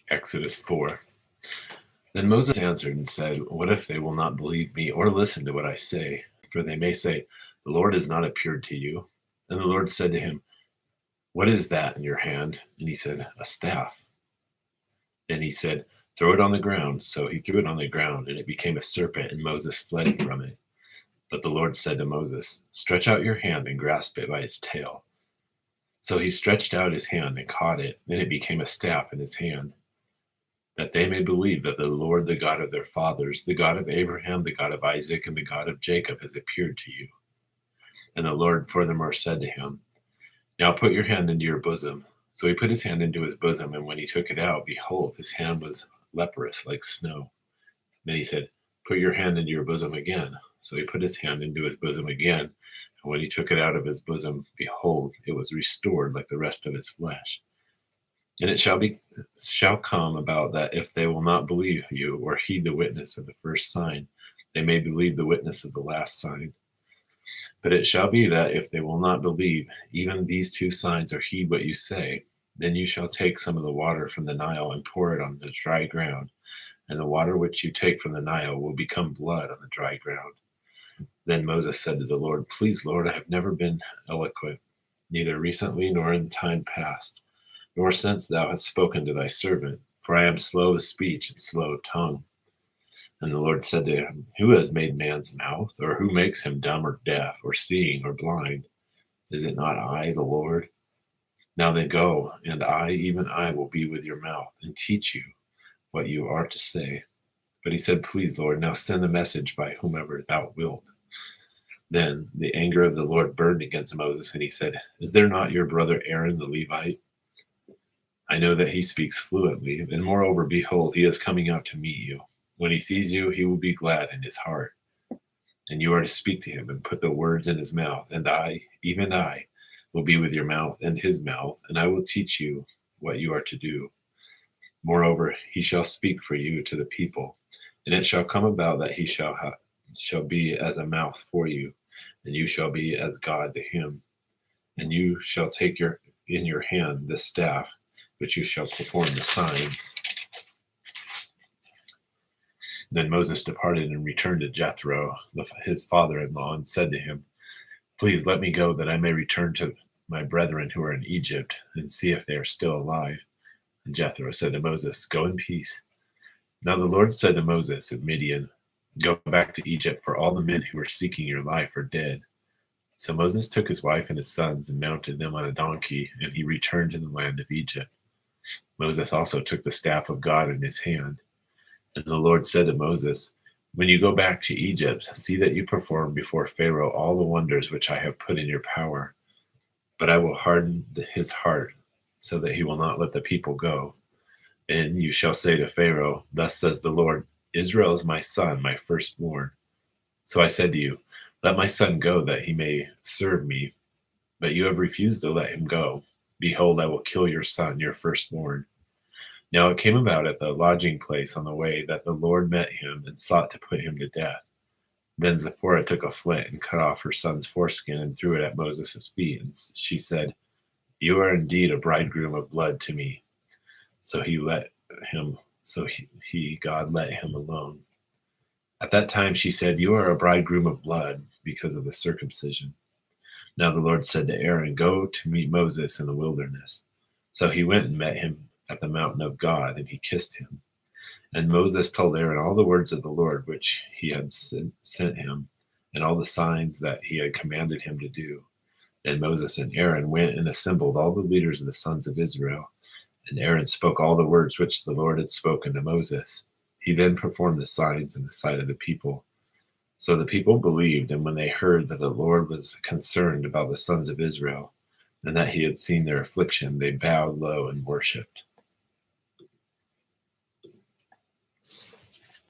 Exodus 4. Then Moses answered and said, "What if they will not believe me or listen to what I say? For they may say, 'The Lord has not appeared to you.'" And the Lord said to him, "What is that in your hand?" And he said, "A staff." Then he said, "Throw it on the ground." So he threw it on the ground, and it became a serpent, and Moses fled from it. But the Lord said to Moses, "Stretch out your hand and grasp it by its tail." So he stretched out his hand and caught it. Then it became a staff in his hand, that they may believe that the Lord, the God of their fathers, the God of Abraham, the God of Isaac, and the God of Jacob, has appeared to you. And the Lord furthermore said to him, "Now put your hand into your bosom." So he put his hand into his bosom, and when he took it out, behold, his hand was leprous like snow. Then he said, "Put your hand into your bosom again." So he put his hand into his bosom again, and when he took it out of his bosom, behold, it was restored like the rest of his flesh. And it shall come about that if they will not believe you or heed the witness of the first sign, they may believe the witness of the last sign. But it shall be that if they will not believe even these two signs or heed what you say, then you shall take some of the water from the Nile and pour it on the dry ground, and the water which you take from the Nile will become blood on the dry ground. Then Moses said to the Lord, "Please, Lord, I have never been eloquent, neither recently nor in time past, nor since thou hast spoken to thy servant, for I am slow of speech and slow of tongue." And the Lord said to him, "Who has made man's mouth? Or who makes him dumb or deaf, or seeing or blind? Is it not I, the Lord? Now then go, and I, even I, will be with your mouth, and teach you what you are to say." But he said, "Please, Lord, now send a message by whomever thou wilt." Then the anger of the Lord burned against Moses, and he said, "Is there not your brother Aaron the Levite? I know that he speaks fluently, and moreover, behold, he is coming out to meet you. When he sees you, he will be glad in his heart. And you are to speak to him and put the words in his mouth, and I, even I, will be with your mouth and his mouth, and I will teach you what you are to do. Moreover, he shall speak for you to the people, and it shall come about that he shall be as a mouth for you, and you shall be as God to him. And you shall take in your hand this staff, which you shall perform the signs." Then Moses departed and returned to Jethro, his father-in-law, and said to him, "Please let me go, that I may return to my brethren who are in Egypt, and see if they are still alive." And Jethro said to Moses, "Go in peace." Now the Lord said to Moses at Midian, "Go back to Egypt, for all the men who are seeking your life are dead." So Moses took his wife and his sons and mounted them on a donkey, and he returned to the land of Egypt. Moses also took the staff of God in his hand. And the Lord said to Moses, "When you go back to Egypt, see that you perform before Pharaoh all the wonders which I have put in your power. But I will harden his heart, so that he will not let the people go. And you shall say to Pharaoh, 'Thus says the Lord, Israel is my son, my firstborn.' So I said to you, 'Let my son go, that he may serve me.' But you have refused to let him go. Behold, I will kill your son, your firstborn." Now it came about at the lodging place on the way that the Lord met him and sought to put him to death. Then Zipporah took a flint and cut off her son's foreskin and threw it at Moses' feet. And she said, "You are indeed a bridegroom of blood to me." So God let him alone. At that time she said, "You are a bridegroom of blood because of the circumcision." Now the Lord said to Aaron, "Go to meet Moses in the wilderness." So he went and met him at the mountain of God, and he kissed him. And Moses told Aaron all the words of the Lord which he had sent him, and all the signs that he had commanded him to do. Then Moses and Aaron went and assembled all the leaders of the sons of Israel. And Aaron spoke all the words which the Lord had spoken to Moses. He then performed the signs in the sight of the people. So the people believed, and when they heard that the Lord was concerned about the sons of Israel, and that he had seen their affliction, they bowed low and worshipped.